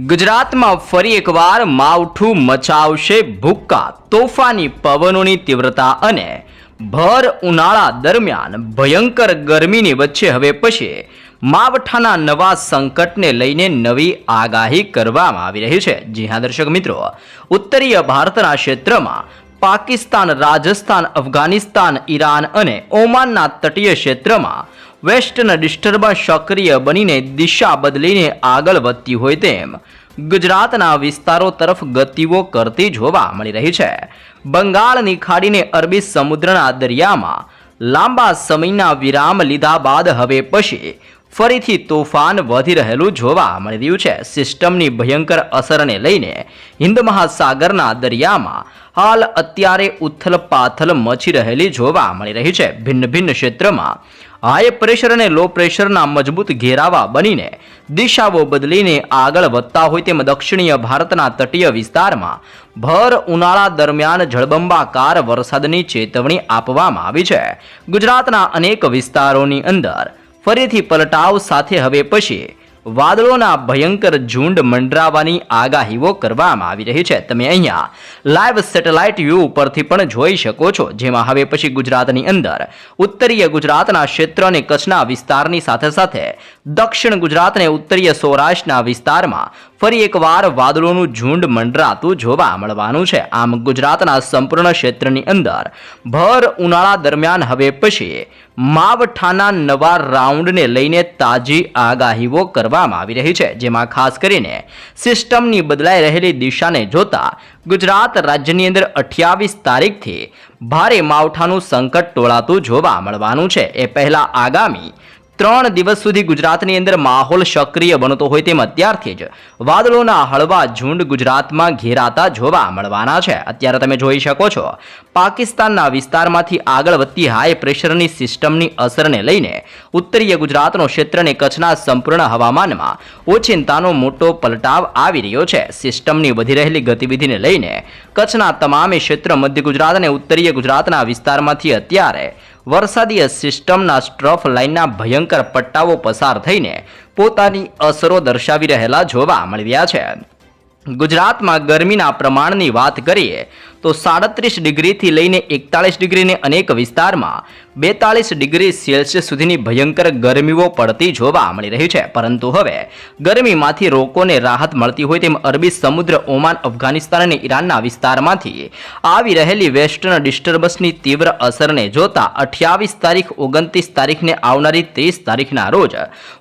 ગુજરાતમાં ફરી એકવાર માવઠું મચાવશે ભૂક્કા, તોફાની પવનોની તીવ્રતા અને ભર ઉનાળા દરમિયાન ભયંકર ગરમીની વચ્ચે હવે પછી માવઠાના નવા સંકટને લઈને નવી આગાહી કરવામાં આવી રહી છે। જી હા દર્શક મિત્રો, ઉત્તરીય ભારતના ક્ષેત્રમાં પાકિસ્તાન, રાજસ્થાન, અફઘાનિસ્તાન, ઈરાન અને ઓમાનના તટીય ક્ષેત્રમાં વેસ્ટર્ન ડિસ્ટર્બન્સ સક્રિય બનીને દિશા બદલીને આગળ વધતી હોય તેમ ગુજરાતના વિસ્તારો તરફ ગતિઓ કરતી જોવા મળી રહી છે। બંગાળની ખાડીને અરબી સમુદ્રના દરિયામાં લાંબા સમયના વિરામ લીધા બાદ હવે પછી ફરીથી તોફાન વધી રહેલું જોવા મળી રહ્યું છે। સિસ્ટમની ભયંકર અસરને લઈને હિન્દ મહાસાગરના દરિયામાં હાલ અત્યારે ઉથલ પાથલ મચી રહેલી જોવા મળી રહી છે। ભિન્ન ભિન્ન ક્ષેત્રમાં હાઈ પ્રેશર અને લો પ્રેશરના મજબૂત ઘેરાવા બનીને દિશાઓ બદલીને આગળ વધતા હોય તેમ દક્ષિણીય ભારતના તટીય વિસ્તારમાં ભર ઉનાળા દરમિયાન જળબંબાકાર વરસાદની ચેતવણી આપવામાં આવી છે। ગુજરાતના અનેક વિસ્તારોની અંદર ફરીથી પલટાવ સાથે હવે પછી વાદળોના ભયંકર ઝુંડ મંડરાવાની આગાહીઓ કરવામાં આવી રહી છે। તમે અહીંયા લાઈવ સેટેલાઇટ વ્યૂ ઉપરથી પણ જોઈ શકો છો, જેમાં હવે પછી ગુજરાતની અંદર ઉત્તરીય ગુજરાતના ક્ષેત્ર અને કચ્છના વિસ્તારની સાથે સાથે દક્ષિણ ગુજરાત અને ઉત્તરીય સૌરાષ્ટ્રના વિસ્તારમાં ફરી એકવાર વાદળોનું ઝુંડ મંડરાતું જોવા મળવાનું છે। આમ ગુજરાતના સંપૂર્ણ ક્ષેત્રની અંદર ભર ઉનાળા દરમિયાન હવે પછી માવઠાના નવા રાઉન્ડને લઈને તાજી આગાહીઓ કરવામાં આવી રહી છે, જેમાં ખાસ કરીને સિસ્ટમની બદલાઈ રહેલી દિશાને જોતા ગુજરાત રાજ્યની અંદર 28 તારીખથી ભારે માવઠાનું સંકટ ટોળાતું જોવા મળવાનું છે। એ પહેલા આગામી 3 દિવસ સુધી ગુજરાતની અંદર માહોલ સક્રિય બનતો હોય તેમ અત્યારથી જ વાદળોના હળવા ઝુંડ ગુજરાતમાં ઘેરાતા જોવા મળવાના છે। અત્યારે તમે જોઈ શકો છો, પાકિસ્તાનના વિસ્તારમાંથી આગળ વધતી હાઈ પ્રેશરની સિસ્ટમની અસરને લઈને ઉત્તરીય ગુજરાતનો ક્ષેત્ર અને કચ્છના સંપૂર્ણ હવામાનમાં ઓચિંતાનો મોટો પલટાવ આવી રહ્યો છે। સિસ્ટમની વધી રહેલી ગતિવિધિને લઈને કચ્છના તમામ ક્ષેત્ર, મધ્ય ગુજરાત અને ઉત્તરીય ગુજરાતના વિસ્તારમાંથી અત્યારે વરસાદીય સિસ્ટમના સ્ટ્રફ લાઇનના ભયંકર પટ્ટાઓ પસાર થઈને પોતાની અસરો દર્શાવી રહેલા જોવા મળી રહ્યા છે। ગુજરાતમાં ગરમીના પ્રમાણની વાત કરીએ તો 37 ડિગ્રીથી લઈને 41 ડિગ્રીને અનેક વિસ્તારમાં 42 ડિગ્રી સેલ્સિયસ સુધીની ભયંકર ગરમીઓ પડતી જોવા મળી રહી છે। પરંતુ હવે ગરમીમાંથી લોકોને રાહત મળતી હોય તેમ અરબી સમુદ્ર, ઓમાન, અફઘાનિસ્તાન અને ઈરાનના વિસ્તારમાંથી આવી રહેલી વેસ્ટર્ન ડિસ્ટર્બન્સની તીવ્ર અસરને જોતા 28 તારીખ, 29 તારીખને આવનારી 30 તારીખના રોજ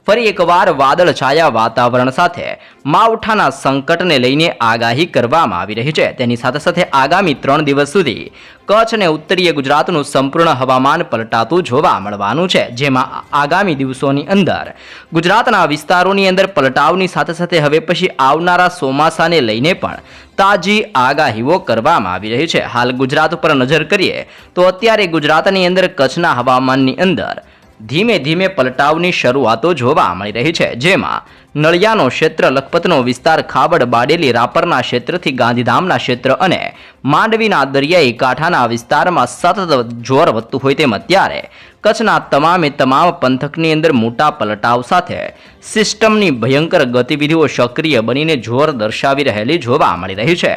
ફરી એકવાર વાદળ છાયા વાતાવરણ સાથે માવઠાના સંકટને લઈને આગાહી કરવામાં આવી રહી છે। તેની સાથે સાથે આગામી 3 દિવસ સુધી કચ્છ અને ઉત્તરીય ગુજરાતનું સંપૂર્ણ હવામાન પલટાતું જોવા મળવાનું છે, જેમાં આગામી દિવસોની અંદર ગુજરાતના વિસ્તારોની અંદર પલટાવની સાથે સાથે હવે પછી આવનારા ચોમાસાને લઈને પણ તાજી આગાહીઓ કરવામાં આવી રહી છે। હાલ ગુજરાત ઉપર નજર કરીએ તો અત્યારે ગુજરાતની અંદર કચ્છના હવામાનની અંદર ધીમે ધીમે પલટાવની શરૂઆતો જોવા મળી રહી છે, જેમાં નળિયાનો ક્ષેત્ર, લખપતનો વિસ્તાર, ખાબડ, બાડેલી, રાપરના ક્ષેત્રથી ગાંધીધામના ક્ષેત્ર અને માંડવીના દરિયાઈ કાંઠાના વિસ્તારમાં સતત જોર વધતું હોય તેમ અત્યારે કચ્છના તમામે તમામ પંથકની અંદર મોટા પલટાવ સાથે સિસ્ટમની ભયંકર ગતિવિધિઓ સક્રિય બનીને જોર દર્શાવી રહેલી જોવા મળી રહી છે।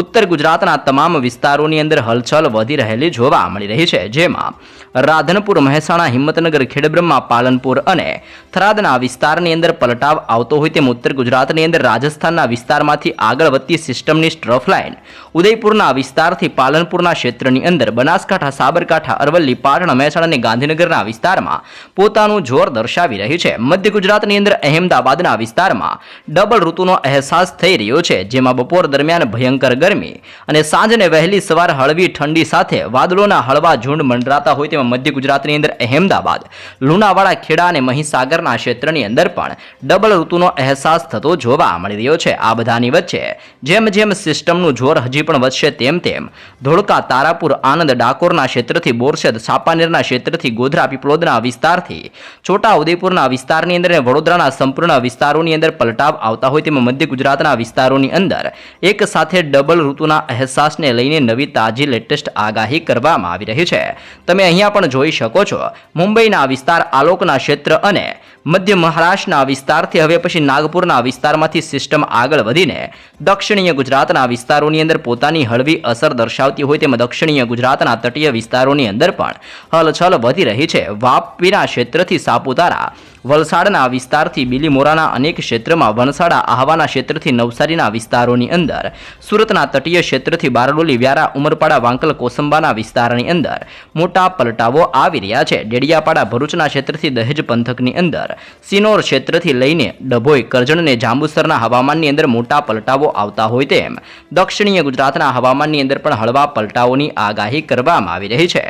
ઉત્તર ગુજરાતના તમામ વિસ્તારોની અંદર હલચલ વધી રહેલી જોવા મળી રહી છે, જેમાં રાધનપુર, મહેસાણા, હિંમતનગર, ખેડબ્રહ્મા, પાલનપુર અને થરાદના વિસ્તારની અંદર પલટાવ આવતો હોય તેમ ઉત્તર ગુજરાતની અંદર રાજસ્થાનના વિસ્તારમાંથી આગળ વધતી સિસ્ટમની સ્ટ્રફ લાઇન ઉદયપુરના વિસ્તારથી પાલનપુરના ક્ષેત્રની અંદર બનાસકાંઠા, સાબરકાંઠા, અરવલ્લી, પાટણ, મહેસાણા અને ગાંધીનગરના વિસ્તારમાં પોતાનું જોર દર્શાવી રહી છે। મધ્ય ગુજરાતની અંદર અહેમદાબાદના વિસ્તારમાં ડબલ ઋતુનો અહેસાસ થઈ રહ્યો છે, જેમાં બપોર દરમિયાન ભયંકર ગરમી અને સાંજને વહેલી સવાર હળવી ઠંડી સાથે વાદળોના હળવા ઝુંડ મંડરાતા હોય તેમાં મધ્ય ગુજરાતની અંદર અહેમદાબાદ, લુણાવાડા, ખેડા અને મહીસાગરના ક્ષેત્રની અંદર પણ ડબલ ઋતુનો અહેસાસ થતો જોવા મળી રહ્યો છે। આ બધાની વચ્ચે જેમ જેમ સિસ્ટમનું જોર હજી પણ વધશે તેમ તેમ ધોળકા, તારાપુર, આનંદ, ડાકોરના ક્ષેત્રથી બોરસદ, સાપાનેરના ક્ષેત્રથી ગોધરા, પીપલોદના વિસ્તારથી છોટા ઉદેપુરના વિસ્તારની અંદર અને વડોદરાના સંપૂર્ણ વિસ્તારોની અંદર પલટાવ આવતા હોય તેમ મધ્ય ગુજરાતના વિસ્તારોની અંદર એક સાથે ડબલ ઋતુના અહેસાસને લઈને નવી તાજી લેટેસ્ટ આગાહી કરવામાં આવી રહી છે। તમે અહીંયા પણ જોઈ શકો છો, મુંબઈના વિસ્તાર, આલોકના ક્ષેત્ર અને મધ્ય મહારાષ્ટ્રના વિસ્તારથી હવે પછી નાગપુરના વિસ્તારમાંથી સિસ્ટમ આગળ વધીને દક્ષિણીય ગુજરાતના વિસ્તારોની અંદર પોતાની હળવી અસર દર્શાવતી હોય તેમ દક્ષિણીય ગુજરાતના તટીય વિસ્તારોની અંદર પણ હલચલ વધી રહી છે. વાપીના ક્ષેત્રથી સાપુતારા, વલસાડના વિસ્તારથી બિલીમોરાના અનેક ક્ષેત્રમાં, વણસાડા આહવાના ક્ષેત્રથી નવસારીના વિસ્તારોની અંદર, સુરતના તટીય ક્ષેત્રથી બારડોલી, વ્યારા, ઉમરપાડા, વાંકલ, કોસંબાના વિસ્તારની અંદર મોટા પલટાવો આવી રહ્યા છે. ડેડિયાપાડા, ભરૂચના ક્ષેત્રથી દહેજ પંથકની અંદર, સિનોર ક્ષેત્રથી લઈને ડભોઈ, કરજણ અને જાંબુસરના હવામાનની અંદર મોટા પલટાવો આવતા હોય તેમ દક્ષિણીય ગુજરાતના હવામાનની અંદર પણ હળવા પલટાઓની આગાહી કરવામાં આવી રહી છે.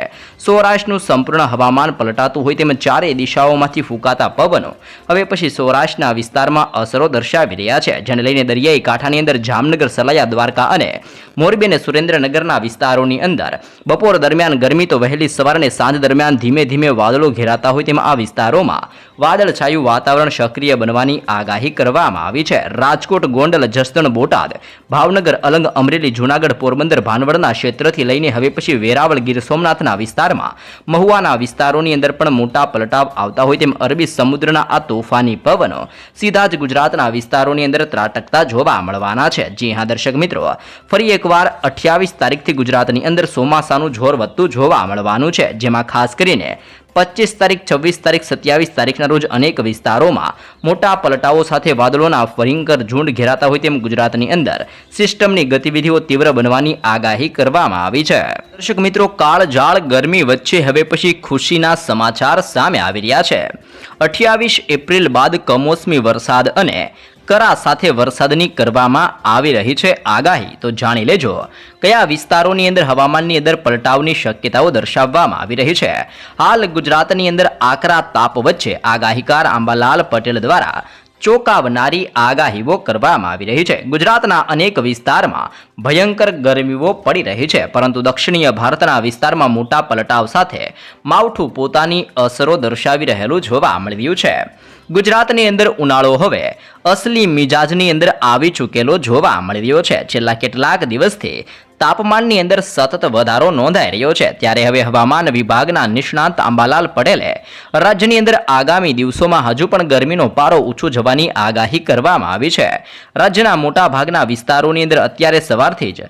સૌરાષ્ટ્રનું સંપૂર્ણ હવામાન પલટાતું હોય તેમ ચારેય દિશાઓમાંથી ફૂંકાતા પવનો હવે પછી સૌરાષ્ટ્રના વિસ્તારમાં અસરો દર્શાવી રહ્યા છે, જેને લઈને દરિયાઈ કાંઠાની અંદર જામનગર, સલાયા, દ્વારકા અને મોરબી અને સુરેન્દ્રનગરના વિસ્તારોની અંદર બપોર દરમિયાન ગરમી તો વહેલી સવાર અને સાંજ દરમિયાન ધીમે ધીમે વાદળો ઘેરાતા હોય તેમ આ વિસ્તારોમાં વાદળછાયું વાતાવરણ સક્રિય બનવાની આગાહી કરવામાં આવી છે. રાજકોટ, ગોંડલ, જસદણ, બોટાદ, ભાવનગર, અલંગ, અમરેલી, જૂનાગઢ, પોરબંદર, ભાનવડના ક્ષેત્રથી લઈને હવે પછી વેરાવળ, ગીર સોમનાથના વિસ્તારમાં, મહુવાના વિસ્તારોની અંદર પણ મોટા પલટાવ આવતા હોય તેમ અરબી સમુદ્રના આ તોફાની પવનો સીધા જ ગુજરાતના વિસ્તારોની અંદર ત્રાટકતા જોવા મળવાના છે. જી હા દર્શક મિત્રો, ફરી એકવાર 28 તારીખથી ગુજરાતની અંદર ચોમાસાનું જોર વધતું જોવા મળવાનું છે, જેમાં ખાસ કરીને 25 તારીખ, 26 તારીખ, 27 તારીખના રોજ અનેક વિસ્તારોમાં મોટા પલટાઓ સાથે વાદળોના ભયંકર ઝુંડ ઘેરાતા હોય તેમ ગુજરાતની અંદર સિસ્ટમની ગતિવિધિઓ તીવ્ર બનવાની આગાહી કરવામાં આવી છે. દર્શક મિત્રો, કાળઝાળ ગરમી વચ્ચે હવે પછી ખુશીના સમાચાર સામે આવી રહ્યા છે. 28 એપ્રિલ બાદ કમોસમી વરસાદ અને કરા સાથે વરસાદની કરવામાં આવી રહી છે આગાહી. તો જાણી લેજો કયા વિસ્તારોની અંદર હવામાનની અંદર પલટાવની શક્યતાઓ દર્શાવવામાં આવી રહી છે. હાલ ગુજરાતની અંદર આકરા તાપ વચ્ચે આગાહીકાર આંબાલાલ પટેલ દ્વારા ચોંકાવનારી આગાહીઓ કરવામાં આવી રહી છે. ગુજરાતના અનેક વિસ્તારમાં ભયંકર ગરમીઓ પડી રહી છે, પરંતુ દક્ષિણીય ભારતના વિસ્તારમાં મોટા પલટાવ સાથે માવઠું પોતાની અસરો દર્શાવી રહેલું જોવા મળી રહ્યું છે. ગુજરાતની અંદર ઉનાળો હવે અસલી મિજાજની અંદર આવી ચૂકેલો જોવા મળી રહ્યો છે. છેલ્લા કેટલાક દિવસથી તાપમાનની અંદર સતત વધારો નોંધાઈ રહ્યો છે, ત્યારે હવે હવામાન વિભાગના નિષ્ણાંત આંબાલાલ પટેલે રાજ્યની અંદર આગામી દિવસોમાં હજુ પણ ગરમીનો પારો ઊંચો જવાની આગાહી કરવામાં આવી છે. રાજ્યના મોટા ભાગના વિસ્તારોની અંદર અત્યારે સવારથી જ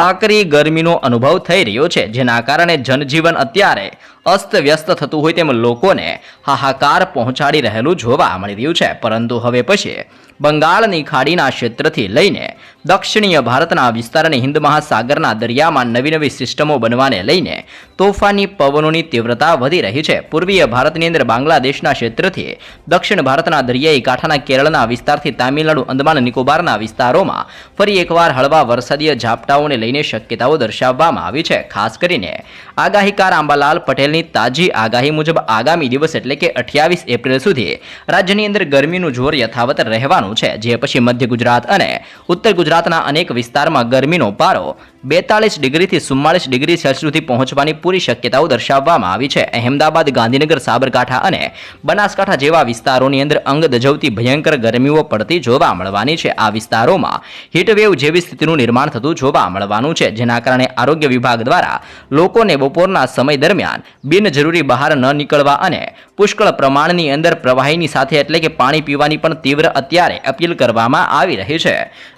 આકરી ગરમીનો અનુભવ થઈ રહ્યો છે, જેના કારણે જનજીવન અત્યારે અસ્તવ્યસ્ત થતું હોય તેમ લોકોને હાહાકાર પહોંચાડી રહેલું જોવા મળી રહ્યું છે. પરંતુ હવે પછી બંગાળની ખાડીના ક્ષેત્રથી લઈને દક્ષિણીય ભારતના વિસ્તાર અને હિન્દ મહાસાગરના દરિયામાં નવી નવી સિસ્ટમો બનવાને લઈને તોફાની પવનોની તીવ્રતા વધી રહી છે. પૂર્વીય ભારતની અંદર બાંગ્લાદેશના ક્ષેત્રથી દક્ષિણ ભારતના દરિયાઈ કાંઠાના કેરળના વિસ્તારથી તામિલનાડુ, અંદમાન નિકોબારના વિસ્તારોમાં ફરી એકવાર હળવા વરસાદીય ઝાપટાઓને લઈને શક્યતાઓ દર્શાવવામાં આવી છે. ખાસ કરીને આગાહીકાર આંબાલાલ પટેલની તાજી આગાહી મુજબ આગામી દિવસ એટલે કે 28 એપ્રિલ સુધી રાજ્યની અંદર ગરમીનું જોર યથાવત રહેવાનું છે, જે પછી મધ્ય ગુજરાત અને ઉત્તર ગુજરાતના અનેક વિસ્તારમાં ગરમીનો પારો 42 ડિગ્રીથી 44 ડિગ્રી સેલ્સિયસ સુધી પહોંચવાની પૂરી શક્યતાઓ દર્શાવવામાં આવી છે. અહેમદાબાદ, ગાંધીનગર, સાબરકાંઠા અને બનાસકાંઠા જેવા વિસ્તારોની અંદર અંગ દજવતી ભયંકર ગરમીઓ પડતી જોવા મળવાની છે. આ વિસ્તારોમાં હીટવેવ જેવી સ્થિતિનું નિર્માણ થતું જોવા મળવાનું છે, જેના કારણે આરોગ્ય વિભાગ દ્વારા લોકોને બપોરના સમય દરમિયાન બિનજરૂરી બહાર ન નીકળવા અને પુષ્કળ પ્રમાણની અંદર પ્રવાહીની સાથે એટલે કે પાણી પીવાની પણ તીવ્ર અત્યારે અપીલ કરવામાં આવી રહી છે.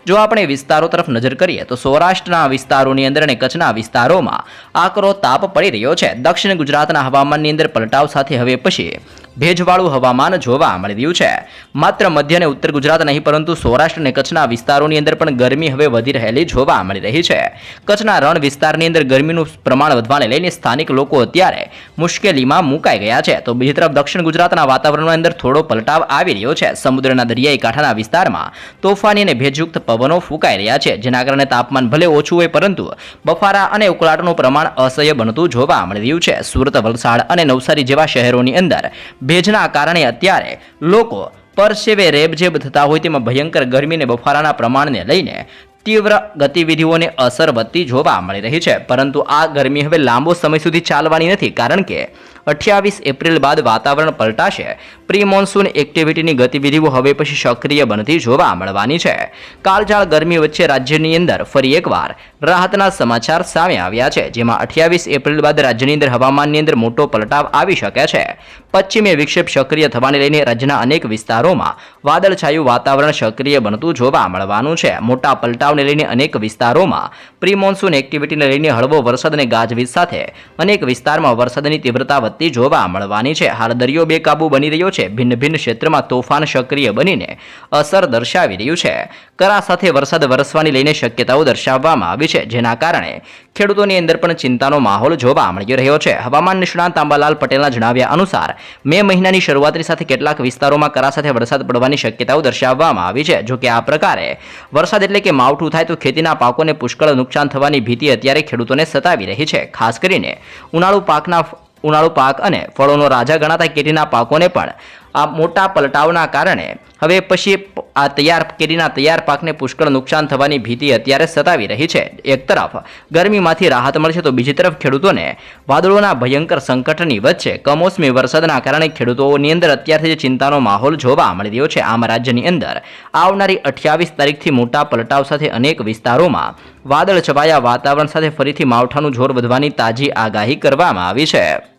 જો આપણે વિસ્તારો તરફ નજર કરીએ તો સૌરાષ્ટ્રના વિસ્તારોની અંદર અને કચ્છના વિસ્તારોમાં આકરો તાપ પડી રહ્યો છે. દક્ષિણ ગુજરાતના હવામાનની અંદર પલટાવ સાથે હવે પછી ભેજવાળું હવામાન જોવા મળી રહ્યું છે. માત્ર મધ્ય અને ઉત્તર ગુજરાત નહીં પરંતુ સૌરાષ્ટ્ર અને કચ્છના વિસ્તારોની અંદર પણ ગરમી હવે વધી રહેલી જોવા મળી રહી છે. કચ્છના રણ વિસ્તારની અંદર ગરમીનું પ્રમાણ વધવાને લઈને સ્થાનિક લોકો અત્યારે મુશ્કેલીમાં મુકાઈ ગયા છે. તો બીજી તરફ દક્ષિણ ગુજરાતના વાતાવરણની અંદર થોડો પલટાવ આવી રહ્યો છે. સમુદ્રના દરિયાઈ કાંઠાના વિસ્તારમાં તોફાની અને ભેજયુક્ત પવનો ફૂંકાઈ રહ્યા છે, જેના કારણે તાપમાન ભલે ઓછું હોય પરંતુ બફારા અને ઉકળાટનું પ્રમાણ અસહ્ય બનતું જોવા મળી રહ્યું છે. સુરત, વલસાડ અને નવસારી જેવા શહેરોની અંદર ભેજના કારણે અત્યારે લોકો પરસેવે રેબઝેબ થતા હોય તેમાં ભયંકર ગરમી અને બફારાના પ્રમાણને લઈને તીવ્ર ગતિવિધિઓને અસર વધતી જોવા મળી રહી છે. પરંતુ આ ગરમી હવે લાંબો સમય સુધી ચાલવાની નથી, કારણ કે 28 એપ્રિલ બાદ વાતાવરણ પલટાશે. પ્રી મોન્સૂન એક્ટિવિટીની ગતિવિધિઓ હવે પછી સક્રિય બનતી જોવા મળવાની છે. કાળઝાળ ગરમી વચ્ચે રાજ્યની અંદર ફરી એકવાર રાહતના સમાચાર સામે આવ્યા છે, જેમાં 28 એપ્રિલ બાદ રાજ્યની અંદર હવામાનની અંદર મોટો પલટાવ આવી શકે છે. પશ્ચિમી વિક્ષેપ સક્રિય થવાને લઈને રાજ્યના અનેક વિસ્તારોમાં વાદળછાયું વાતાવરણ સક્રિય બનતું જોવા મળવાનું છે. મોટા પલટાવને લઈને અનેક વિસ્તારોમાં પ્રી મોન્સૂન એક્ટિવિટીને લઈને હળવો વરસાદ અને ગાજવીજ સાથે અનેક વિસ્તારમાં વરસાદની તીવ્રતા વધતી જોવા મળવાની છે. હાલ દરિયો બેકાબુ બની રહ્યો છે. ભિન્ન ભિન્ન ક્ષેત્રમાં તોફાન સક્રિય બનીને અસર દર્શાવી રહ્યું છે. કરા સાથે વરસાદ વરસવાની લઈને શક્યતાઓ દર્શાવવામાં આવી છે, જેના કારણે ખેડૂતોની અંદર પણ ચિંતાનો માહોલ જોવા મળી રહ્યો છે. હવામાન નિષ્ણાત આંબાલાલ પટેલના જણાવ્યા અનુસાર મે મહિનાની શરૂઆતની સાથે કેટલાક વિસ્તારોમાં કરા સાથે વરસાદ પડવાની શક્યતાઓ દર્શાવવામાં આવી છે. જો કે આ પ્રકારે વરસાદ એટલે કે માવઠું થાય તો ખેતીના પાકોને પુષ્કળ નુકસાન થવાની ભીતિ અત્યારે ખેડૂતોને સતાવી રહી છે. ખાસ કરીને ઉનાળુ પાક અને ફળોનો રાજા ગણાતા કેરીના પાકોને પણ આ મોટા પલટાવના કારણે હવે પછી આ કેરીના તૈયાર પાકને પુષ્કળ નુકસાન થવાની ભીતિ અત્યારે સતાવી રહી છે. એક તરફ ગરમીમાંથી રાહત મળશે તો બીજી તરફ ખેડૂતોને વાદળોના ભયંકર સંકટની વચ્ચે કમોસમી વરસાદના કારણે ખેડૂતોની અંદર અત્યારથી જ ચિંતાનો માહોલ જોવા મળી રહ્યો છે. આમ રાજ્યની અંદર આવનારી 28 તારીખથી મોટા પલટાવ સાથે અનેક વિસ્તારોમાં વાદળ છવાયા વાતાવરણ સાથે ફરીથી માવઠાનું જોર વધવાની તાજી આગાહી કરવામાં આવી છે.